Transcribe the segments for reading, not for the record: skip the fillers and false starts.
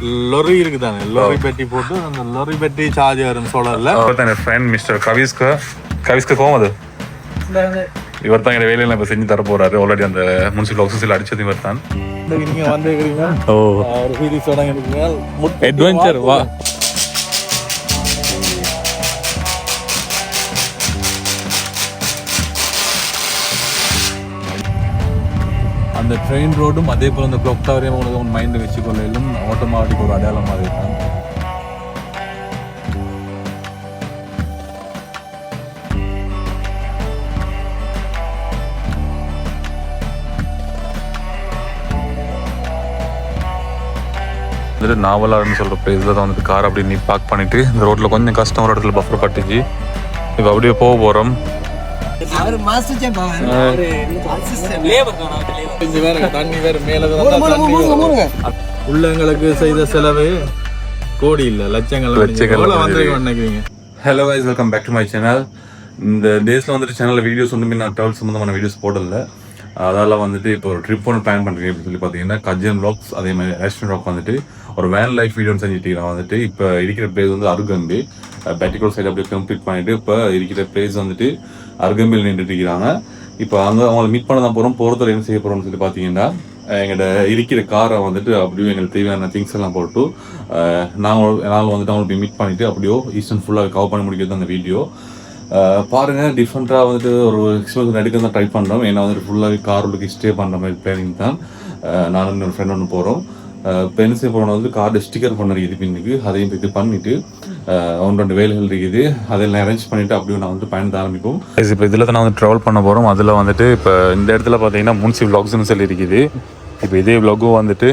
Lorry இருக்குதானே, lorry பெட்டி போட்டு அந்த லொரி பெட்டி சார்ஜர் சோலார்ல ஃப்ரெண்ட் மிஸ்டர் கவிஸ்க்கு கோமது இவர் தான் எங்க வேலையில இப்ப செஞ்சு தர போறாரு. ஆல்ரெடி அந்த முனிசிபல் ஆஃபீஸில் அடிச்சது இவர் தான். நீங்க வந்துருக்கீங்க. ஒரு சீரிஸ் தொடங்கிருக்கீங்க, அட்வென்ச்சர் வா. அந்த ட்ரெயின் ரோடும் அதே போல் அந்த கிளாக் டவரையும் உங்களுக்கு மைண்டில் வச்சுக்கொள்ளும் ஆட்டோமேட்டிக் ஒரு அடையாளம் மாதிரி தான். வந்துட்டு நாவலாருன்னு சொல்கிற ப்ளேஸில் தான் வந்துட்டு கார் அப்படி நீ பார்க் பண்ணிவிட்டு இந்த ரோட்டில் கொஞ்சம் கஷ்டம் ஒரு இடத்துல பஃபர் பட்டுச்சு. இப்போ அப்படியே போக போகிறோம். உள்ளங்களுக்கு செய்த செலவு கோடி இல்ல லட்சங்கள். Hello guys, welcome back to my channel. இந்த டேஸில் வந்துட்டு சேனலில் வீடியோஸ் வந்து நான் ட்ராவல் சம்மந்தமான வீடியோஸ் போடல. அதால் வந்துட்டு இப்போ ஒரு ட்ரிப் ஒன்று பிளான் பண்ணுறேன் அப்படின்னு சொல்லி பார்த்தீங்கன்னா கஜன் வ்ளாக்ஸ் அதே மாதிரி ஆஸ்டன் ராக் வந்துட்டு ஒரு வேன் லைஃப் வீடியோன்னு செஞ்சுட்டு நான் வந்துட்டு இப்போ இருக்கிற பிளேஸ் வந்து அருகம்பி பேட்டிகோல் சைடு அப்படியே கம்ப்ளீட் பண்ணிட்டு இப்போ இருக்கிற பிளேஸ் வந்துட்டு அருகம்பில் நின்றுட்டு இருக்கிறாங்க. இப்போ அங்கே அவங்களை மீட் பண்ண தான் போகிறோம். போகிறதுல என்ன செய்ய போகிறோம்னு சொல்லி பார்த்தீங்கன்னா எங்கள்கிட்ட இருக்கிற காரை வந்துட்டு அப்படியே எங்களுக்கு தேவையான திங்ஸ் எல்லாம் போட்டு நாங்கள் வந்துட்டு அவங்களுக்கு மீட் பண்ணிவிட்டு அப்படியோ ஈஸ்டர்ன் ஃபுல்லாக கவர் பண்ணி முடிக்கிறது அந்த வீடியோ பாருங்கள். டிஃப்ரெண்ட்டாக வந்துட்டு ஒரு எக்ஸ்பீரியன்ஸ் எடுக்க தான் ட்ரை பண்ணுறோம். ஏன்னா வந்துட்டு ஃபுல்லாகவே கார் உள்ளுக்கு ஸ்டே பண்ணுற மாதிரி பிளானிங் தான். நானும் என்னோடய ஃப்ரெண்ட் ஒன்று போகிறோம். இப்போ என்ன செய்ய போகிறோம் வந்து கார்டு ஸ்டிக்கர் பண்ண இருக்குது பின்னுக்கு, அதையும் இது பண்ணிவிட்டு ஒன்று ரெண்டு வேலைகள் இருக்குது அதெல்லாம் அரேஞ்ச் பண்ணிவிட்டு அப்படியே நான் வந்து பயணத்தை ஆரம்பிப்போம். இப்போ இதில் தான் நான் வந்து ட்ராவல் பண்ண போகிறோம். அதில் வந்துட்டு இப்போ இந்த இடத்துல பார்த்தீங்கன்னா முனிசிபல் வ்ளாக்ஸ்னு சொல்லி இருக்குது. இப்போ இதே வ்ளாகும் வந்துட்டு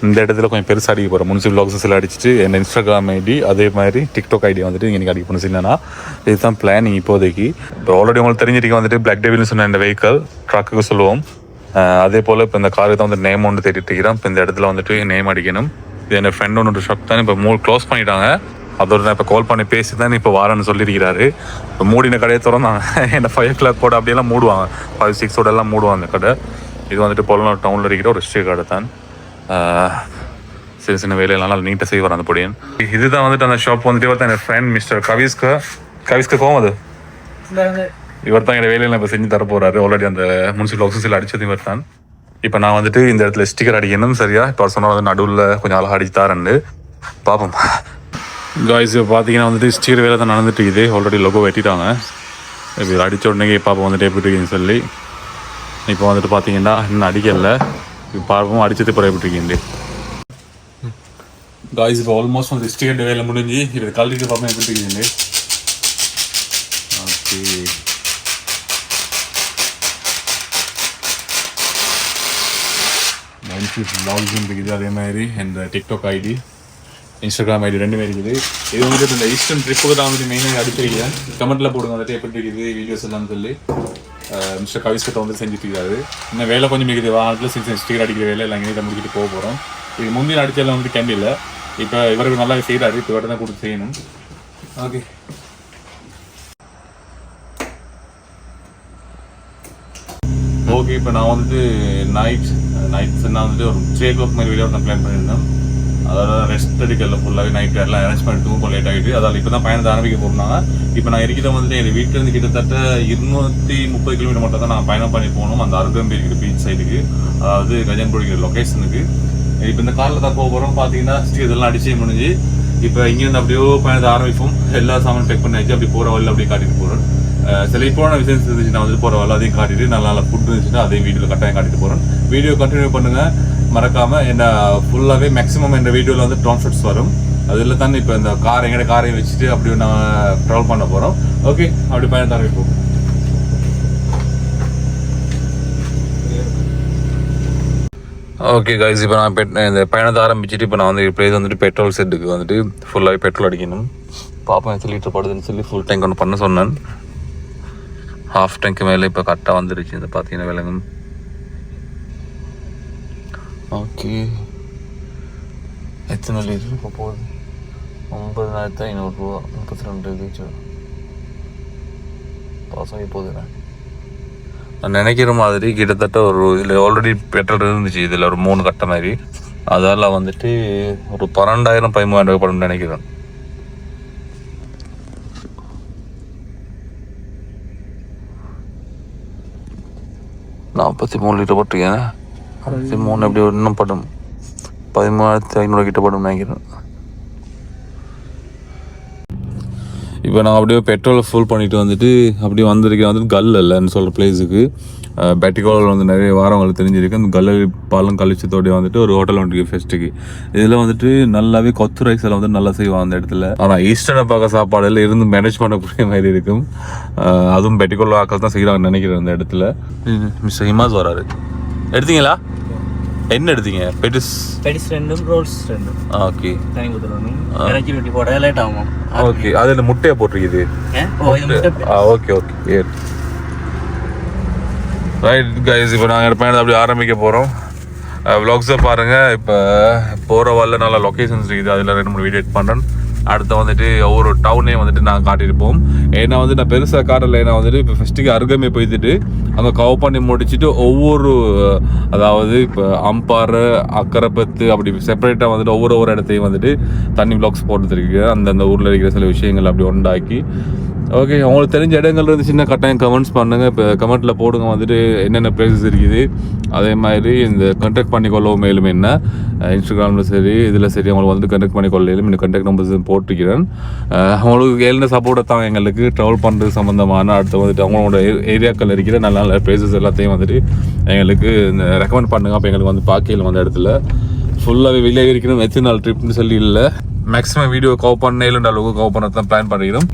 இந்த இடத்துல கொஞ்சம் பெருசாக அடிக்க போகிறேன். முனிசிபல் வ்ளாக்ஸ் எல்லாம் அடிச்சுட்டு என் இன்ஸ்டாகிராம் ஐடி அதே மாதிரி டிக்டாக் ஐடி வந்துட்டு இன்றைக்கி அடிக்க போகணும். இல்லைன்னா இதுதான் பிளானிங் இப்போதைக்கு. இப்போ ஆல்ரெடி உங்களுக்கு தெரிஞ்சிருக்க வந்துட்டு பிளாக் டெவில்னு சொன்ன இந்த வெஹிக்கல் ட்ரக்குக்கு சொல்லுவோம். அதே போல் இப்போ இந்த காருக்கு தான் வந்து நேம் ஒன்று தேடிட்டு இருக்கிறேன். இப்போ இந்த இடத்துல வந்துட்டு நேம் அடிக்கணும். இது என் ஃப்ரெண்ட் ஒன்று ஷாப் தான் இப்போ க்ளோஸ் பண்ணிட்டாங்க. அதோட நான் இப்போ கால் பண்ணி பேசி தான் இப்போ வாரன்னு சொல்லியிருக்கிறாரு. இப்போ மூடின கடையை திறந்தாங்க. என்ன 5 o'clock கூட அப்படியெல்லாம் மூடுவாங்க, 5, 6 எல்லாம் மூடுவாங்க அந்த கடை. இது வந்துட்டு பொருளாதார டவுனில் இருக்கிற ஒரு ஸ்ட்ரீட் கடை தான். சின்ன சின்ன வேலையெல்லாம் நீட்டாக செய்வார் அந்த பொடியன். இதுதான் வந்துட்டு அந்த ஷாப் வந்துட்டு இவர் தான் என் ஃப்ரெண்ட் மிஸ்டர் கவிஸ்க்கு கோமது இவர் தான் என் வேலையில் இப்போ செஞ்சு தர போகிறாரு. ஆல்ரெடி அந்த முனிசிபல் ஆஃபீஸில் அடித்தது இவர் தான். இப்போ நான் வந்துட்டு இந்த இடத்துல ஸ்டிக்கர் அடிக்கணும். சரியா இப்போ சொன்னால் வந்து நடுவில் கொஞ்சம் அழகாக அடிச்சு தரேன்னு பார்ப்போம். காய்ஸ் இப்போ பார்த்தீங்கன்னா வந்துட்டு ஸ்டீர் வேலை தான் நடந்துட்டு இருக்குது. ஆல்ரெடி லோகோ வெட்டிட்டாங்க. இப்போ அடித்த உடனே பார்ப்போம் வந்துட்டு எப்படி இருக்குன்னு சொல்லி. இப்போ வந்துட்டு பார்த்தீங்கன்னா இன்னும் அடிக்கலை. இப்போ பார்ப்போம் அடிச்சது இப்போ எப்படி இருக்குன்னு. காய்ஸ் இப்போ ஆல்மோஸ்ட் வந்து ஸ்டீர் வேலை முடிஞ்சு இப்போ கல்விக்கு பார்ப்போம் எப்படி இருக்குன்னு. ஓகே, வ்ளாக்ஸ் இருக்குது. அதே மாதிரி இந்த டிக்டாக் ஐடி இன்ஸ்டாகிராம் ஐடி ரெண்டுமே இருக்குது. இது வந்துட்டு இந்த ஈஸ்டர்ன் ட்ரிப்புக்கு தான் வந்துட்டு மெயினாக அடிச்சிருக்கேன். கமெண்ட்டில் போடுங்க வந்துட்டு எப்படி இருக்குது வீடியோஸ் எல்லாம் சொல்லி. மிஸ்டர் கவிஸ்கிட்ட வந்து செஞ்சுட்டு இருக்காரு. இன்னும் வேலை கொஞ்சம் இருக்குது. வாரத்தில் ஸ்டிக்கர் அடிக்கிற வேலை எல்லாம் இங்கே முடிக்கிட்டு போக போகிறோம். இது முந்தின அடிச்செல்லாம் வந்துட்டு கேண்டில் இப்போ இவருக்கு நல்லா செய்கிறாரு. இப்போ இவர்கிட்ட தான் கொடுத்து செய்யணும். Okay, okay. இப்போ நான் வந்துட்டு நைட்ஸ்னால் வந்துட்டு ஒரு 3 o'clock மாதிரி வீடியோ நான் பிளான் பண்ணியிருந்தேன். அதோட ரெஸ்ட் எடுக்கல ஃபுல்லாகவே நைட் எல்லாம் அரேஞ்ச் பண்ணி தூங்க லேட் ஆகிட்டு. அதால் இப்போ தான் பயணத்தை ஆரம்பிக்க போகிறோம்னா இப்போ நான் இருக்கிற வந்துட்டு எங்கள் வீட்டிலேருந்து கிட்டத்தட்ட 230 கிலோமீட்டர் மட்டும் தான் நான் பயணம் பண்ணி போகணும் அந்த அருகம்பி இருக்கிற பீச் சைடுக்கு, அதாவது கஜன்பூர் இருக்கிற லொக்கேஷனுக்கு. இப்போ இந்த காரில் தான் போக போகிறோம். பார்த்தீங்கன்னா இதெல்லாம் அடிச்சே முடிஞ்சு இப்போ இங்கேருந்து அப்படியோ பயணத்தை ஆரம்பிப்போம். எல்லா சாமானும் பேக் பண்ணி வச்சு அப்படி போகிற வழியில் அப்படியே காட்டிட்டு போகிறேன். சில இப்போன விஷயம் இருந்துச்சு நான் வந்துட்டு போகிற வரல அதையும் காட்டிட்டு நல்லா ஃபுட் இருந்துச்சுன்னா அதையும் வீடியோவில் கட்டாயம் காட்டிட்டு போகிறேன். வீடியோ கண்டினியூ பண்ணுங்கள் மறக்காமல். என்ன ஃபுல்லாகவே மேக்ஸிமம் இந்த வீடியோவில் வந்து ட்ரோன் ஷாட்ஸ் வரும். அதில் தான் இப்போ இந்த எங்கள்ட காரை வச்சுட்டு அப்படி நான் ட்ராவல் பண்ண போகிறோம். ஓகே, அப்படி பயணத்தை ஆரம்பிப்போம். ஓகே கைஸ், இப்போ நான் இந்த பயணத்தை ஆரம்பிச்சுட்டு இப்போ நான் வந்து பிளேஸ் வந்துட்டு பெட்ரோல் செட்டுக்கு வந்துட்டு ஃபுல்லாகவே பெட்ரோல் அடிக்கணும். பாப்பா எத்தனை லிட்டர் படுதுன்னு சொல்லி ஃபுல் டேங்க் ஒன்று பண்ண சொன்னேன். ஹாஃப் டேங்க்கு மேலே இப்போ கரெக்டாக வந்துருச்சு. இந்த பார்த்தீங்கன்னா விலங்கும். ஓகே, எத்தனை லிட்டர் இப்போ போகுது? 9,500 ரூபா. 32 லிட்டர் பாசாகி போகுதுண்ணே. நான் நினைக்கிற மாதிரி கிட்டத்தட்ட ஒரு இதில் ஆல்ரெடி பெட்ரோல் இருந்துச்சு. இதில் ஒரு 3 கட்டை மாதிரி அதால் வந்துட்டு ஒரு 12,000-13,000 படம் நினைக்கிறேன். $43 லிட்டர் போட்டிருக்கேன். 63 எப்படி இன்னும் படம் 13,500 கிட்ட படம் நினைக்கிறேன். இப்போ நான் அப்படியே பெட்ரோல் ஃபுல் பண்ணிட்டு வந்துட்டு அப்படியே வந்திருக்கேன் வந்துட்டு கல்லன்னு சொல்கிற பிளேஸுக்கு. பேட்டிகோவில் வந்து நிறைய வாரங்களுக்கு தெரிஞ்சிருக்கு. அந்த கல்லல் பாலம் கழிச்சத்தோடைய வந்துட்டு ஒரு ஹோட்டல் வந்துருக்கு ஃபெஸ்ட்டுக்கு. இதில் வந்துட்டு நல்லாவே கொத்து ரைஸ் எல்லாம் வந்து நல்லா செய்வாங்க அந்த இடத்துல. ஆனால் ஈஸ்டர்னை பார்க்க சாப்பாடு எல்லாம் இருந்து மேனேஜ் பண்ணக்கூடிய மாதிரி இருக்கும். அதுவும் பேட்டிகோல் ஆக்கள் தான் செய்கிறாங்கன்னு நினைக்கிறேன் அந்த இடத்துல. மிஸ்டர் ஹிமாஸ் வராரு. எடுத்தீங்களா? என்ன எடுத்தீங்க? Betis 2 Rolle's 2. ஓகே தனி ஊற்றணும். இறக்கி வெட்டி போட லேட் ஆகும். ஓகே. அது என்ன முட்டையை போட்டிருக்குது? Okay okay right guys. இப்போ நாங்கள் பயணத்தை அப்படி ஆரம்பிக்க போகிறோம். விலாக்ஸை பாருங்கள். இப்போ போகிற வரல நல்ல லொக்கேஷன்ஸ் இருக்குது. அதில் 2-3 வீடியோ எட் பண்ணுறேன். அடுத்து வந்துட்டு ஒவ்வொரு டவுனையும் வந்துட்டு நான் காட்டியிருப்போம். ஏன்னா வந்து நான் பெருசாக காட்டலை. ஏன்னா வந்துட்டு இப்போ ஃபஸ்ட்டுக்கு அருகமே போய்த்துட்டு அங்கே கவர் பண்ணி முடிச்சுட்டு ஒவ்வொரு அதாவது இப்போ அம்பாறு அக்கரைப்பத்து அப்படி செப்பரேட்டாக வந்துட்டு ஒவ்வொரு இடத்தையும் வந்துட்டு தண்ணி விலாக்ஸ் போட்டுருக்கு. அந்தந்த ஊரில் இருக்கிற சில விஷயங்கள் அப்படி உண்டாக்கி. ஓகே, உங்களுக்கு தெரிஞ்ச இடங்கள் இருந்துச்சுன்னா கட்டாயம் கமெண்ட்ஸ் பண்ணுங்கள். இப்போ கமெண்ட்டில் போடுங்க வந்துட்டு என்னென்ன பிளேசஸ் இருக்குது. அதே மாதிரி இந்த கண்டெக்ட் பண்ணிக்கொள்ளவும் மேலும் என்ன இன்ஸ்டாகிராமில் சரி இதில் சரி அவங்களுக்கு வந்துட்டு கண்டெக்ட் பண்ணிக்கொள்ளையிலும் இந்த கண்டெக்ட் நம்பர்ஸ் போட்டிருக்கிறேன். அவங்களுக்கு என்ன சப்போர்ட்டை தான் எங்களுக்கு ட்ராவல் பண்ணுறது சம்மந்தமான அடுத்து வந்துட்டு அவங்களோட ஏரியாக்கள் இருக்கிற நல்ல நல்ல பிளேசஸ் எல்லாத்தையும் வந்துட்டு எங்களுக்கு இந்த ரெக்கமெண்ட் பண்ணுங்க. அப்போ எங்களுக்கு வந்து பார்க்கையில் வந்த இடத்துல ஃபுல்லாகவே வெளியே இருக்கிறோம். எத்தனை நாள் ட்ரிப்னு சொல்லி இல்லை, மேக்ஸிமம் வீடியோ கவர் பண்ண இல்லைன்ற அளவுக்கு கவர் பண்ண தான் பிளான் பண்ணிக்கிறோம்.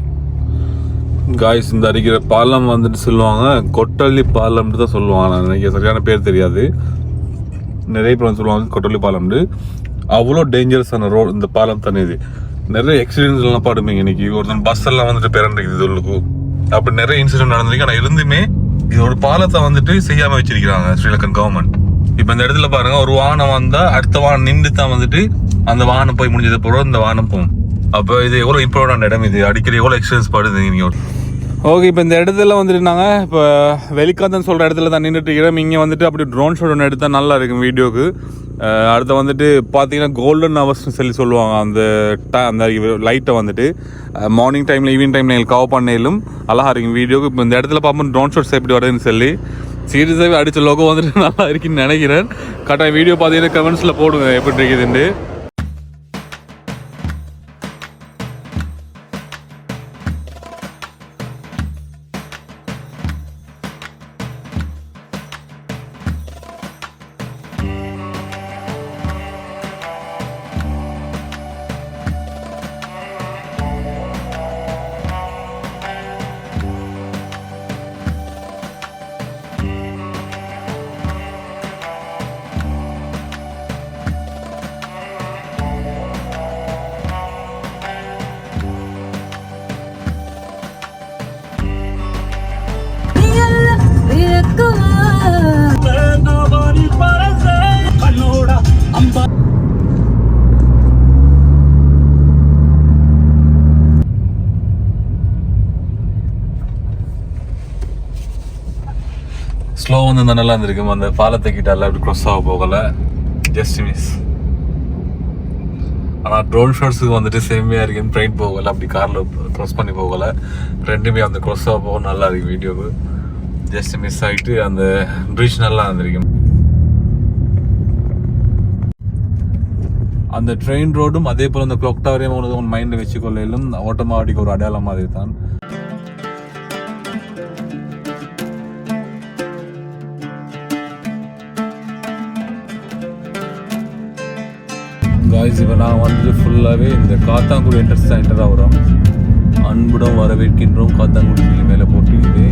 காய்ஸ், இந்த அடிக்கிற பாலம் வந்துட்டு சொல்லுவாங்க கொட்டள்ளி பாலம்னு தான் சொல்லுவாங்க. நான் நினைக்கிறேன் சரியான பேர் தெரியாது. நிறைய பேர் சொல்லுவாங்க கொட்டள்ளி பாலம்னு. அவ்வளோ டேஞ்சரஸான ரோடு இந்த பாலம் தானே. இது நிறைய எக்ஸிடென்ட்ஸ் எல்லாம் பாடுமீங்க. இன்னைக்கு ஒருத்தன் பஸ் எல்லாம் வந்துட்டு பிறந்திருக்குது இதுக்கு. அப்படி நிறைய இன்சிடென்ட் நடந்திருக்கு. ஆனால் இருந்துமே இது ஒரு பாலத்தை வந்துட்டு செய்யாமல் வச்சிருக்கிறாங்க ஸ்ரீலங்கன் கவர்மெண்ட். இப்போ இந்த இடத்துல பாருங்க, ஒரு வாகனம் வந்தால் அடுத்த வாகனம் நின்று தான் வந்துட்டு அந்த வாகனம் போய் முடிஞ்சது போகிறோம் இந்த வாகனம் போகும். அப்போ இது எவ்வளோ இம்பார்ட்டன்ட் இடம். இது அடிக்கடி எவ்வளோ எக்ஸ்பீரியன்ஸ் படுது நீங்கள். ஓகே, இப்போ இந்த இடத்துல வந்துட்டு நாங்கள் இப்போ வெளிக்காந்தன் சொல்கிற இடத்துல தான் நின்றுட்டு இருக்கிறோம். இங்கே வந்துட்டு அப்படி ட்ரோன் ஷாட் ஒன்று எடுத்தால் நல்லா இருக்கும் வீடியோக்கு. அடுத்து வந்துட்டு பார்த்தீங்கன்னா கோல்டன் ஹவர்ஸ்னு சொல்லி சொல்லுவாங்க. அந்த லைட்டை வந்துட்டு மார்னிங் டைமில் ஈவினிங் டைமில் எங்களுக்கு கவர் பண்ணையிலும் அழகாக இருக்கும் வீடியோக்கு. இப்போ இந்த இடத்துல பார்ப்போம் ட்ரோன் ஷாட்ஸ் எப்படி வருதுன்னு சொல்லி சீரியஸாகவே அடித்த லோகோ வந்துட்டு நல்லா இருக்குன்னு நினைக்கிறேன். கரெக்டாக வீடியோ பார்த்தீங்கன்னா கமெண்ட்ஸில் போடுங்க எப்படி இருக்குதுன்னு. ஸ்லோ வந்து நல்லா இருந்திருக்கும். அந்த பாலத்தை கிட்டால அப்படி க்ராஸ் ஆக போகலை, ஜஸ்ட் மிஸ். ஆனால் ட்ரோன் ஷாட்ஸுக்கு வந்துட்டு சேமியாக இருக்குன்னு ட்ரெயின் போகலை, அப்படி காரில் க்ராஸ் பண்ணி போகலை. ரெண்டுமே அந்த க்ராஸ் ஆக போக நல்லா இருக்கு வீடியோக்கு. ஜஸ்ட் மிஸ் ஆகிட்டு அந்த பிரிட்ஜ் நல்லா இருந்திருக்கும். அந்த ட்ரெயின் ரோடும் அதே போல் அந்த கிளாக் டவரையும் உன் மைண்டில் வச்சுக்கொள்ளும் ஆட்டோமேட்டிக் ஒரு அடையாளம் மாதிரி தான். காய்ஸ், இப்போ நான் வந்துட்டு ஃபுல்லாகவே இந்த காத்தாங்குடி என்ட்ரன்ஸ் சென்டராக வரும். அன்புடன் வரவேற்கின்றோம் காத்தாங்குடி சொல்லி மேலே போட்டுக்குது.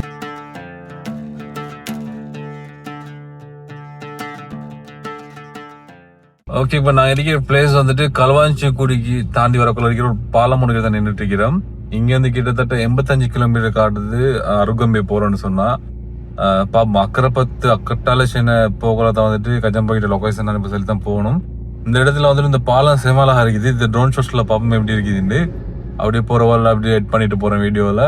ஓகே, இப்போ நான் இருக்கிற பிளேஸ் வந்துட்டு களுவாஞ்சிக்குடிக்கு தாண்டி வரக்குள்ள இருக்கிற ஒரு பாலம் ஒன்று தான் நின்றுட்டு இருக்கிறோம். இங்கேருந்து கிட்டத்தட்ட 85 கிலோமீட்டர் காட்டுது அருகம்பே போகிறோன்னு சொன்னால். பாப்போம், அக்கரைப்பத்து அக்கட்டால சென்னை போகிறத வந்துட்டு கஜம்பகிட்ட லொக்கேஷன் இப்போ சொல்லி தான் போகணும். இந்த இடத்துல வந்துட்டு இந்த பாலம் செமலாக இருக்குது. இந்த ட்ரோன் ஷாட்ஸில் பார்ப்போம் எப்படி இருக்குதுன்னு. அப்படியே போகிற வரல அப்படியே எட் பண்ணிட்டு போகிறேன் வீடியோவில்.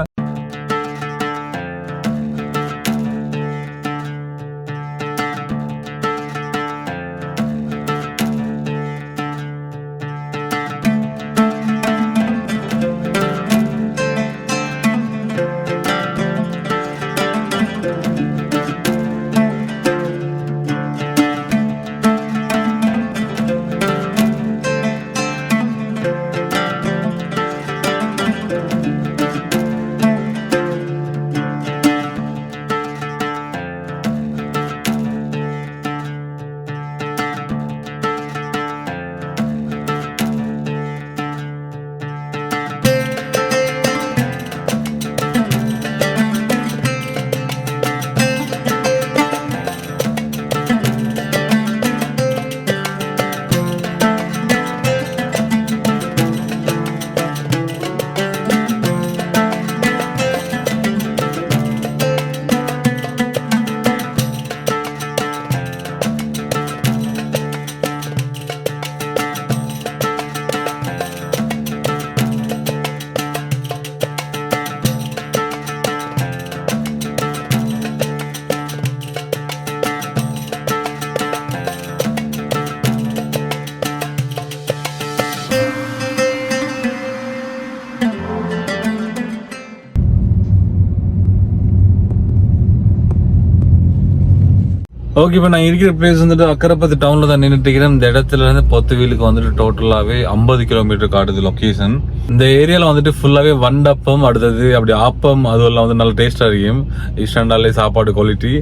ஓகே, இப்போ நான் இருக்கிற பிளேஸ் வந்துட்டு அக்கரைப்பத்து டவுன்ல தான் நின்றுட்டு இருக்கிறேன். இந்த இடத்துல இருந்து பொத்துவீலுக்கு வந்துட்டு டோட்டலாவே 50 கிலோமீட்டர் காட்டுது லொகேஷன். இந்த ஏரியால வந்துட்டு ஃபுல்லாவே வண்டப்பம், அடுத்தது அப்படி ஆப்பம், அதுவெல்லாம் வந்து நல்ல டேஸ்டா இருக்கும். ஈஸ்டாண்டாலே சாப்பாடு குவாலிட்டி.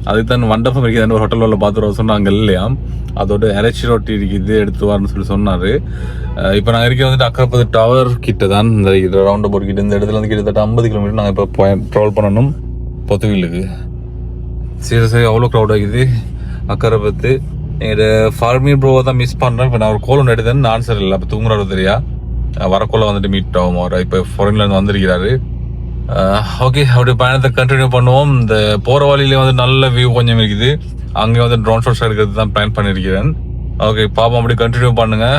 அதுக்கு தான் வண்டப்பம் இருக்குது. ஒரு ஹோட்டலில் பார்த்துருவோம் சொன்னாங்க இல்லையா, அதோட இறைச்சி ரொட்டி இருக்குது எடுத்து வரணும்னு சொல்லி சொன்னாரு. இப்போ நாங்கள் இருக்கிற வந்துட்டு அக்கரைப்பத்து டவர் கிட்ட தான், இந்த ரவுண்ட் அபவுட் கிட்ட. இந்த இடத்துல வந்து கிட்டத்தட்ட 50 கிலோமீட்டர் நாங்கள் இப்போ ட்ராவல் பண்ணணும் பொத்துவீலுக்கு. சரி அவ்வளோ க்ரௌட் ஆகுது அக்கரைப்பத்து. எங்களோட ஃபார்மிங் ப்ரோவை தான் மிஸ் பண்ணுறேன். இப்போ நான் ஒரு கோல் ஒன்று எடுத்தேன்னு ஆன்சர் இல்லை. அப்போ தூங்குறாரு தெரியா, வரக்கோல வந்துட்டு மீட் ஆகும். அவர் இப்போ ஃபாரின்லேருந்து வந்திருக்கிறாரு. ஓகே, அப்படி பயணத்தை கண்டினியூ பண்ணுவோம். இந்த போகிற வழியிலே வந்து நல்ல வியூ கொஞ்சம் இருக்குது. அங்கே வந்து ட்ரோன் ஷாட்ஸ் எடுக்கிறது தான் பிளான் பண்ணியிருக்கிறேன். ஓகே பாப்போம், அப்படி கண்டினியூ பண்ணுங்க.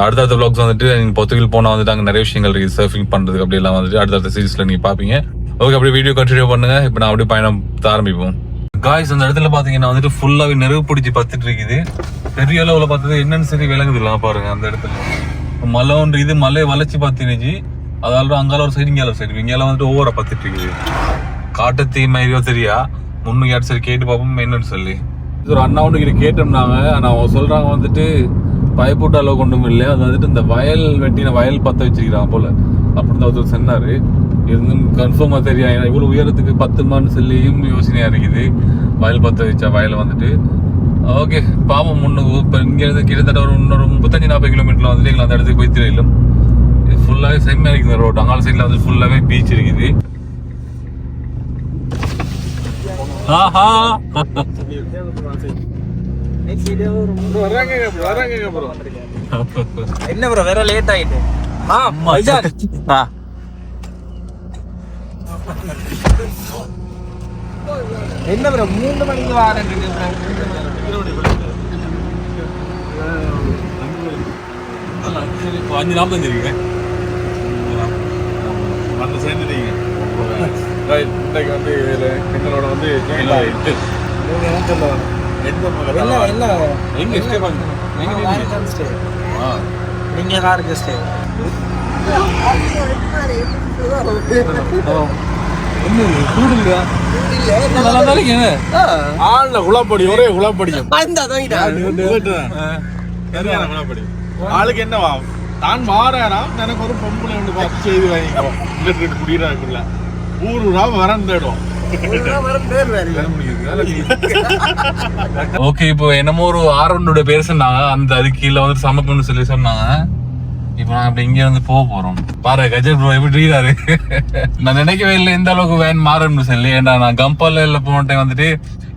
அடுத்தடுத்த வ்ளாக்ஸ் வந்துட்டு நீங்கள் பொத்துவில் போனால் வந்துட்டு அங்கே நிறைய விஷயங்கள் இருக்குது சர்ஃபிங் பண்ணுறதுக்கு. அப்படியெல்லாம் வந்துட்டு அடுத்தடுத்த சீரீஸில் நீங்கள் பார்ப்பீங்க. ஓகே, அப்படியே வீடியோ கண்டினியூ பண்ணுங்க. இப்போ நான் அப்படியே பயணம் ஆரம்பிப்போம். காய்ஸ், அந்த இடத்துல பாத்தீங்கன்னா வந்துட்டு ஃபுல்லாவே நெருப்பு பிடிச்சி பத்துட்டு இருக்குது. பெரிய அளவுல பார்த்தது என்னன்னு சரி விளங்குதுலாம் பாருங்க. அந்த இடத்துல மலை ஒன்று இது மலையை வளைச்சி பார்த்துச்சு. அதால அங்கால ஒரு சைடு இங்கால ஒரு சைடு இங்கெல்லாம் வந்துட்டு ஓவரா பத்துட்டு இருக்குது. காட்டு தீ மாதிரியோ தெரியா. முன்னுக்கு யாரும் சரி கேட்டு பார்ப்போம் என்னன்னு சொல்லி. இது ஒரு அண்ணா ஒன்று கேட்டோம்னாங்க. ஆனா அவங்க சொல்றாங்க வந்துட்டு பயப்பட்ட அளவுக்கு ஒன்றும் இல்லை. அது வந்துட்டு இந்த வயல் வெட்டின வயல் பத்த வச்சிருக்கிறாங்க போல அப்படின்னு ஒருத்தர் சொன்னாரு. இருந்தும் கன்ஃபார்மா தெரியும். ஏன்னா இவ்வளவு உயரத்துக்கு 10 மான்னு சொல்லியும் யோசனையா இருக்குது வயல் பத்த வச்சா வயலை வந்துட்டு. ஓகே பாவம், முன்னுக்கு இப்போ இங்க இருந்து கிட்டத்தட்ட ஒரு 35-40 கிலோமீட்டர்ல வந்துட்டு எங்களை அந்த இடத்துக்கு போய் தெரியலும். இது ஃபுல்லாவே செம்மையா இருக்குது ரோடு. அங்கால சைட்ல வந்து ஃபுல்லாவே பீச் இருக்குது. என்ன ப்ரோ வேற லேட் ஆயிட்டு? என்ன ப்ரோ 3 மணிக்கு வரேன். 5:45 இருக்கேன். வந்து சேர்ந்துட்டீங்க. இன்னைக்கு வந்து எங்களோட வந்து எங்க ஸ்டே பண்ணுங்க? நீங்க காருக்கு ஸ்டே. ஒரே குழப்படி ஆளுக்கு என்னவா தான் மாறானா எனக்கு ஒரு பொம்பளை ஒன்று பார்த்து செய்து வாங்கிக்கோ குடியிருக்குள்ள ஊருடா வரன் தேடும். ஓகே, இப்போ என்னமோ ஒரு ஆரோட பேர் சொன்னாங்க. அந்த அது கீழே வந்து சமைக்கணும்னு சொல்லி சொன்னாங்க. இப்போ நான் அப்படி இங்கே வந்து போக போறோம். பாரு கஜர் ப்ரோ எப்படி இருக்காரு. நான் நினைக்கவே இல்லை இந்த அளவுக்கு வேன் மாறணும்னு சொல்லி. ஏன்னா நான் கம்பால போன டைம் வந்துட்டு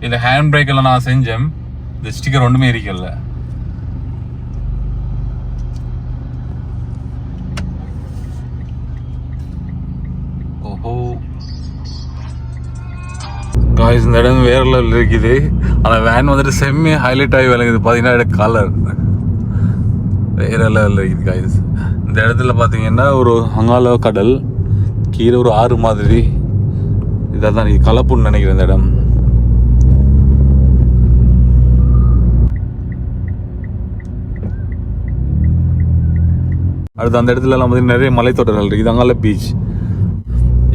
இந்த ஹேண்ட் பிரேக் எல்லாம் நான் செஞ்சேன். இந்த ஸ்டிக்கர் ஒன்றுமே இருக்கல. ஓஹோ காய்ஸ், இந்த இடம் வேற லெவல் இருக்குது. ஆனால் வேன் வந்துட்டு செம்மி ஹைலைட் ஆகி விளங்குது. பார்த்தீங்கன்னா கலர் வேற லெவலில் இருக்குது காய்ஸ். இந்த இடத்துல பார்த்தீங்கன்னா ஒரு அங்கால கடல், கீழே ஒரு ஆறு மாதிரி. இதான் தான் கலப்புன்னு நினைக்கிறேன் இந்த இடம். அடுத்து அந்த இடத்துல எல்லாம் பார்த்தீங்கன்னா நிறைய மலைத்தொடர்கள் இருக்குது. இது அங்கால பீச்.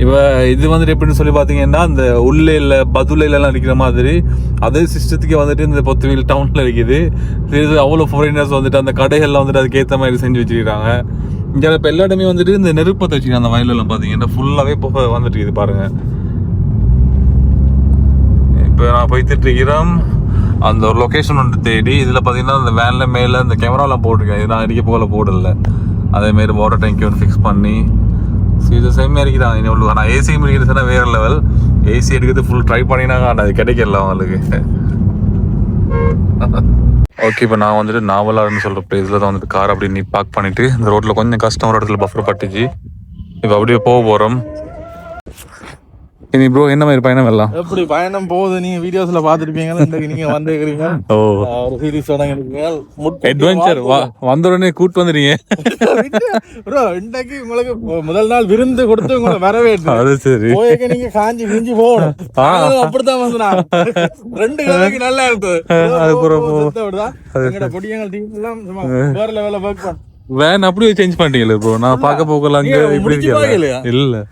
இப்போ இது வந்துட்டு எப்படின்னு சொல்லி பார்த்தீங்கன்னா இந்த உள்ளேல பதுலையிலலாம் இருக்கிற மாதிரி அதே சிஸ்டத்துக்கே வந்துட்டு இந்த பொத்துவீல் டவுனில் இருக்குது. இது அவ்வளோ ஃபாரினர்ஸ் வந்துட்டு அந்த கடைகள்லாம் வந்துட்டு அதுக்கேற்ற மாதிரி செஞ்சு வச்சுருக்காங்க. இங்கே இப்போ எல்லா இடமே வந்துட்டு இந்த நெருப்பத்தை வச்சுருக்காங்க. அந்த வயலெல்லாம் பார்த்தீங்கன்னா ஃபுல்லாகவே புகை வந்துட்டு இருக்குது பாருங்கள். இப்போ நான் போய்த்துட்டு இருக்கிறோம் அந்த ஒரு லொக்கேஷன் ஒன்று தேடி. இதில் பார்த்தீங்கன்னா அந்த வேனில் மேலே இந்த கேமராலாம் போட்டிருக்கேன். இது நான் அடிக்க போகல போடல. அதேமாரி வாட்டர் டேங்கி ஒன்று ஃபிக்ஸ் பண்ணி இது செம்மையாக இருக்கிறாங்க. இன்னும் ஆனால் ஏசி முடிக்கிறதுனா வேறு லெவல். ஏசி எடுக்கிறது ஃபுல் ட்ரை பண்ணினாங்க. ஆனால் அது கிடைக்கல அவங்களுக்கு. ஓகே, இப்போ நான் வந்துட்டு நாவலாருன்னு சொல்கிற பிளேஸில் தான் வந்துட்டு கார் அப்படி பார்க் பண்ணிவிட்டு இந்த ரோட்டில் கொஞ்சம் கஷ்டம் ஒரு இடத்துல பஃபர் பட்டுச்சு. இப்போ அப்படியே போக போகிறோம். இனி ப்ரோ என்ன மாதிரி பயணம் எல்லாம் எப்படி பயணம் போகுது? நீங்க வீடியோஸ்ல பாத்துருப்பீங்க. நீங்க வந்துருக்கீங்க ஒரு சீரிஸ் அட்வென்ச்சர் வந்த உடனே கூட்டு வந்துறீங்க ப்ரோ. இன்னைக்கு உங்களுக்கு முதல் நாள் விருந்து கொடுத்து உங்களை வரவேற்று. அது சரி, போய்க்க நீங்க காஞ்சி கிஞ்சி போகணும். அப்படித்தான் வந்து 2 கிழமைக்கு நல்லா இருக்கு. எங்களோட பொடியங்கள் டீம் எல்லாம் வேற லெவல்ல ஒர்க் பண்ண வேன் அப்படியே சேஞ்ச் பண்ணிட்டீங்களா ப்ரோ? நான் பார்க்க போகலாம் அங்க நீங்க இப்படி முடிச்சு பார்க்கலையா? இல்ல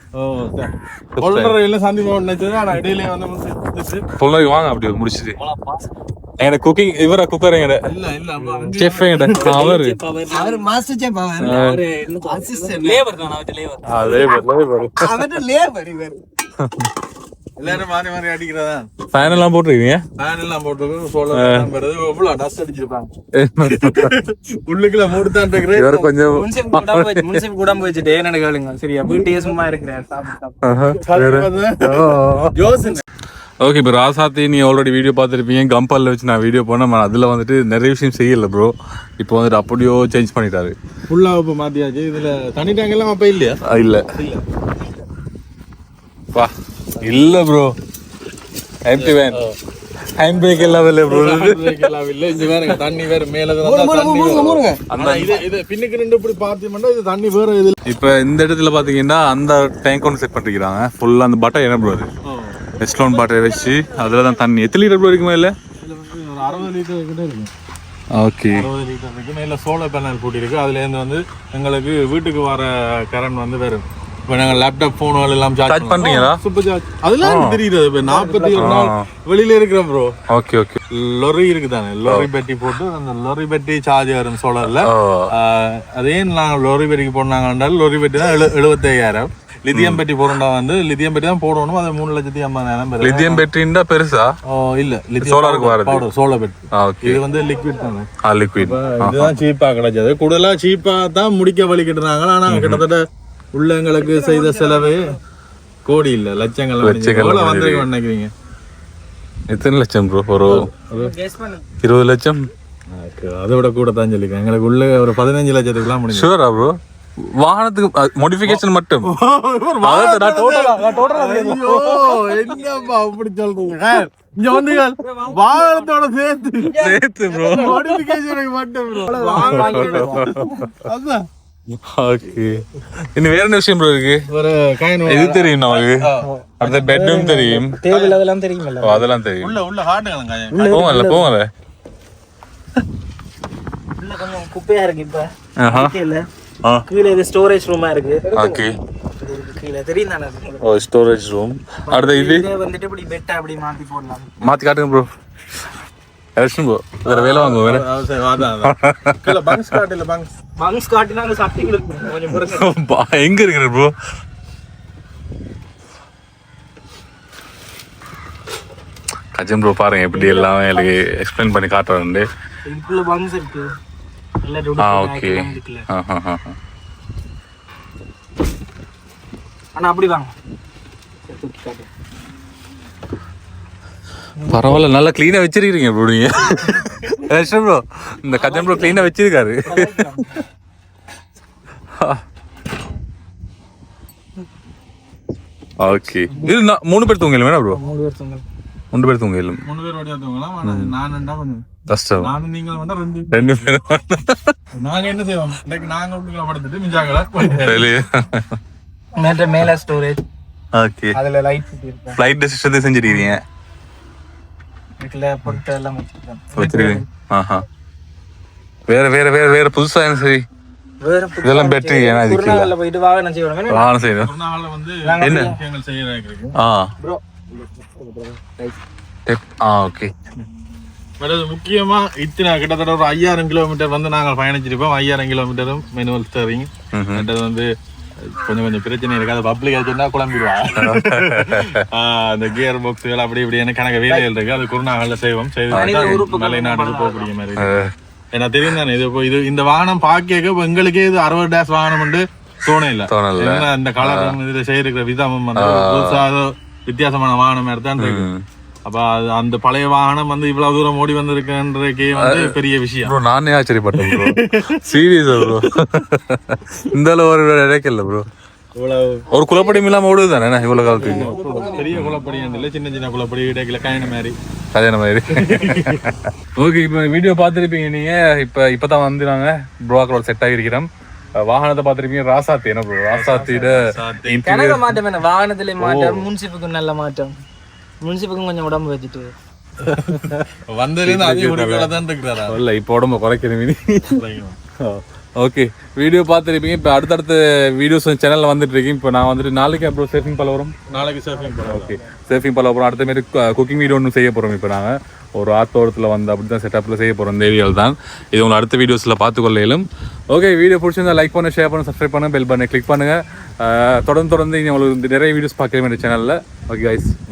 கொல்ற சந்தி போகணும் நினைச்சது. ஆனா இடையிலே வந்து சொல்ல வாங்க அப்படியே முடிச்சிட்டு எங்க குக்கிங் இவர குக்கர் எங்க இல்ல செஃப் எங்க அவரு அவர் மாஸ்டர் செஃப் அவர் அசிஸ்டன்ட் லேபர் தான் அவர் லேபர் இவர் எல்லாரும் மாறி மாறி அடிக்கிறதா. ஃபேன் எல்லாம் போட்டுருக்கீங்க? ஃபேன் எல்லாம் போட்டு சோலார் வருது. எவ்வளவு டஸ்ட் அடிச்சிருப்பாங்க உள்ளுக்குள்ள மூடுதான் இருக்கிறேன். இவர கொஞ்சம் முன்சிப் கூட போயிட்டு என்ன கேளுங்க. சரியா வீட்டே சும்மா இருக்கிறேன். ஜோசன் ஓகே இப்போ ராசாத்தி நீ ஆல்ரெடி வீடியோ பார்த்துருப்பீங்க. கம்பல்ல வச்சு நான் வீடியோ போனேன். அதில் வந்துட்டு நிறைய விஷயம் செய்யலை ப்ரோ. இப்போ வந்துட்டு அப்படியோ சேஞ்ச் பண்ணிட்டாரு. ஃபுல்லாக இப்போ மாற்றியாச்சு. இதில் தனி டேங்க் எல்லாம் அப்போ இல்லையா? இல்லை வா இல்லை bro. Empty van hand brake எல்லாம் இல்லை ப்ரோ. எல்லாம் இல்லை. இது வேற தண்ணி வேற மேலே இது பின்னுக்கு நின்று இப்படி பார்த்தீங்கன்னா இது தண்ணி வேற. இது இப்போ இந்த இடத்துல பார்த்தீங்கன்னா அந்த டேங்க் ஒன்று செட் பண்ணிக்கிறாங்க. ஃபுல்லாக அந்த பட்டை என்ன ப்ரோ அது வெஸ்ட்லோன் பாட்டை வச்சு அதில் தான் தண்ணி. எத்தனை லிட்டர் இருக்குமா இல்லை? ஒரு 60 லிட்டர் கிட்ட இருக்கு. ஓகே 60 லிட்டர் இருக்கு. மேலே சோலார் பேனல் போட்டிருக்கு. அதுலேருந்து வந்து எங்களுக்கு வீட்டுக்கு வர கரண்ட் வந்து வரும். இப்போ நாங்கள் லேப்டாப் ஃபோன் எல்லாம் சார்ஜ் பண்ணுறீங்களா? சூப்பர் சார்ஜ் அதெல்லாம் தெரியுது. இப்போ 41 நாள் வெளியில இருக்கிறோம் ப்ரோ. ஓகே ஓகே லொரி இருக்குதானே, லொரி பேட்டரி போட்டு அந்த லொரி பேட்டரி சார்ஜ் வரும் சோலார்ல. அதே நாங்கள் லொரி பேட்டரிக்கு போனாங்கன்றால் லொரி பேட்டரி தான் 75,000. லித்தியம் பேட்டரி போறோம்டா வந்து லித்தியம் பேட்டரி தான் போடணும். அது 3,50,000. லித்தியம் பேட்டரின்னா பெருசா? இல்ல சோலாருக்கு வரது சோலார் பேட்டரி. ஓகே இது வந்து லிக்விட் தானே. லிக்விட் இதுதான் சீப்பா கிடைச்சது. கூடுதலா சீப்பா தான் முடிக்க வலிக்கிட்டுறாங்க. ஆனா கிட்டத்தட்ட உள்ளங்களுக்கு செய்த செலவு கோடி இல்ல லட்சங்கள் வந்திருக்கு நினைக்கிறீங்க. எத்தனை லட்சம் ப்ரோ? ஒரு 20 லட்சம். அதை விட கூட தான் சொல்லிருக்கேன். எங்களுக்கு உள்ள ஒரு 15 லட்சத்துக்குலாம் முடியும். ஷூரா ப்ரோ? வாகனத்துக்கு மோடிஃபிகேஷன் மட்டும் என்னப்பா அப்படி சொல்றீங்க? இங்க வந்து வாகனத்தோட சேர்த்து ப்ரோ மோடிஃபிகேஷனுக்கு மட்டும் ப்ரோ. அதான் ஓகே. இன்னும் வேற என்ன விஷயம் ப்ரோ இருக்கு? ஒரு இது தெரியும் நமக்கு. அடுத்த பெட்ரூம் தெரியும், டேபிள் அதெல்லாம் தெரியும்ல. அதெல்லாம் தெரியும். உள்ள ஹார்டுங்க போங்கல போங்கல. உள்ள கொஞ்சம் குப்பையா இருக்கு. இப்ப இல்ல கீழே இது ஸ்டோரேஜ் ரூமா இருக்கு. ஓகே கீழே தெரியும் தானே. ஓ ஸ்டோரேஜ் ரூம். அடுத்து இது வந்துட்டு இப்படி பெட் அப்படி மாத்தி போடலாம். மாத்தி காட்டுங்க ப்ரோ. எலக்ஷன் ப்ரோ வேற வேலை வாங்க வேற. பங்ஸ் காட்டில பங்ஸ் காட்டினா அந்த சட்டிங்களுக்கு கொஞ்சம் புரச எங்க இருக்கிற ப்ரோ? கஜன் ப்ரோ பாருங்க எப்படி எல்லாம் எனக்கு எக்ஸ்பிளைன் பண்ணி காட்டுறாரு. இதுக்குள்ள பங்ஸ் இருக்கு. ஓகே. ஆனா அப்படி வாங்க. பரவாயில்ல நல்லா கிளீனா வச்சிருக்கீங்க ப்ரோ நீங்க. ப்ரோ இந்த கஜன் ப்ரோ கிளீனா வச்சிருக்காரு. ஓகே. இது 3 பேர் தூங்கல வேணா ப்ரோ? 3 பேர் தூங்கல. 3 பேர் தூங்கல. 3 பேர் ஓடியா தூங்கலாம். நான் என்ன கொஞ்சம் கஷ்டம். நான் நீங்க வந்தா 2 பேர். நாங்க என்ன செய்வோம்? இன்னைக்கு நாங்க உள்ளுக்குள்ள படுத்துட்டு மிஞ்சாங்களா வெளிய மேல ஸ்டோரேஜ். ஓகே. அதுல லைட் இருக்கு. ஃளைட் சிஸ்டத்தை செஞ்சிருக்கீங்க. இதுல பொருட்கள் எல்லாம் வச்சிருக்கேன். வேற வேற வேற வேற புதுசா என்ன சரி இதெல்லாம் பேட்டரி ஏனா இதுக்கு குருநாகல்ல போயிட்டு வாகனம் செய்யணும். வாகனம் செய்யணும். குருநாகல்ல வந்து என்ன விஷயங்கள் செய்யறதுக்கு. Bro okay. முக்கியமா இத்தனை கிட்டத்தட்ட ஒரு 5000 கிலோமீட்டர் வந்து நாங்கள் பயணிச்சிருப்போம். 5000 கிலோமீட்டரும் மேனுவல் ஸ்டீரிங். வந்து கொஞ்சம் கொஞ்சம் பிரச்சனை இருக்கு. அது பப்ளிக் ஆச்சுன்னா குழம்பிடுவாங்க. அந்த கியர் பாக்ஸுகள் அப்படி இப்படி எனக்கு கணக்கு வேலைகள் இருக்கு. அது குருநாகல்ல செய்வோம். செய்து மலைநாட்டுக்கு போகக்கூடிய மாதிரி ஏன்னா தெரியும் தானே. இது இந்த வாகனம் பாக்க எங்களுக்கே இது 60 டேஷ் வாகனம் தோண இல்ல. இந்த கலர் இதை செய்யற விதமும் வந்து புதுசா வித்தியாசமான வாகனம் மாதிரி தான் இருக்கு. அப்ப அந்த பழைய வாகனம் வந்து இவ்வளவு தூரம் ஓடி வந்திருக்குன்றக்கே வந்து பெரிய விஷயம். ப்ரோ நானே ஆச்சரியப்பட்டேன் ப்ரோ. சீரியஸா ப்ரோ இந்த அளவு ஒரு இடைக்கல ப்ரோ. ஒரு குளப்படி இல்லாம ஓடுது தானே இவ்வளவு காலத்துக்கு? பெரிய குளப்படி இல்ல, சின்ன சின்ன குளப்படி இடைக்கல கல்யாண மாதிரி. ஓகே. இப்போ வீடியோ பார்த்துருப்பீங்க நீங்க. இப்பதான் வந்து நாங்க ப்ரோக்கரோட செட் ஆகிருக்கிறோம். வாகனத்தை பார்த்துருப்பீங்க. ராசாத்தி என்ன ப்ரோ? ராசாத்திட மாற்றம் என்ன? வாகனத்திலே மாற்றம். முன்சிப்புக்கு நல்ல மாற்றம். முன்சிப்புக்கும் கொஞ்சம் உடம்பு வச்சுட்டு வந்ததுலேருந்து அதே உடம்பு தான் இருக்கிறாரா? இல்ல இப்போ உடம்பு குறைக்கணும். ஓகே வீடியோ பார்த்துருப்பீங்க. இப்போ அடுத்தடுத்த வீடியோஸ் சேனலில் வந்துட்டு இருக்கீங்க. இப்போ நான் வந்துட்டு நாளைக்கு அப்புறம் சர்ஃபிங் பல வரும். நாளைக்கு சர்ஃபிங் போகிறோம். ஓகே சர்ஃபிங் பல அப்புறம் அடுத்த மாரி குக்கிங் வீடியோ ஒன்று செய்ய போகிறோம். இப்போ நாங்கள் ஒரு ஆத்தோரத்தில் வந்து அப்படி தான் செட்டப்பில் செய்ய போகிறோம். இந்த ஏரியாவில் தான். இது உங்களை அடுத்த வீடியோஸில் பார்த்துக்கொள்ள இயலும். ஓகே வீடியோ பிடிச்சிருந்தா லைக் பண்ண, ஷேர் பண்ண, சப்ஸ்கிரைப் பண்ண, பெல் பண்ண கிளிக் பண்ணுங்கள். தொடர்ந்து உங்களுக்கு நிறைய வீடியோஸ் பார்க்குறேன் இந்த சேனலில். Okay guys bye.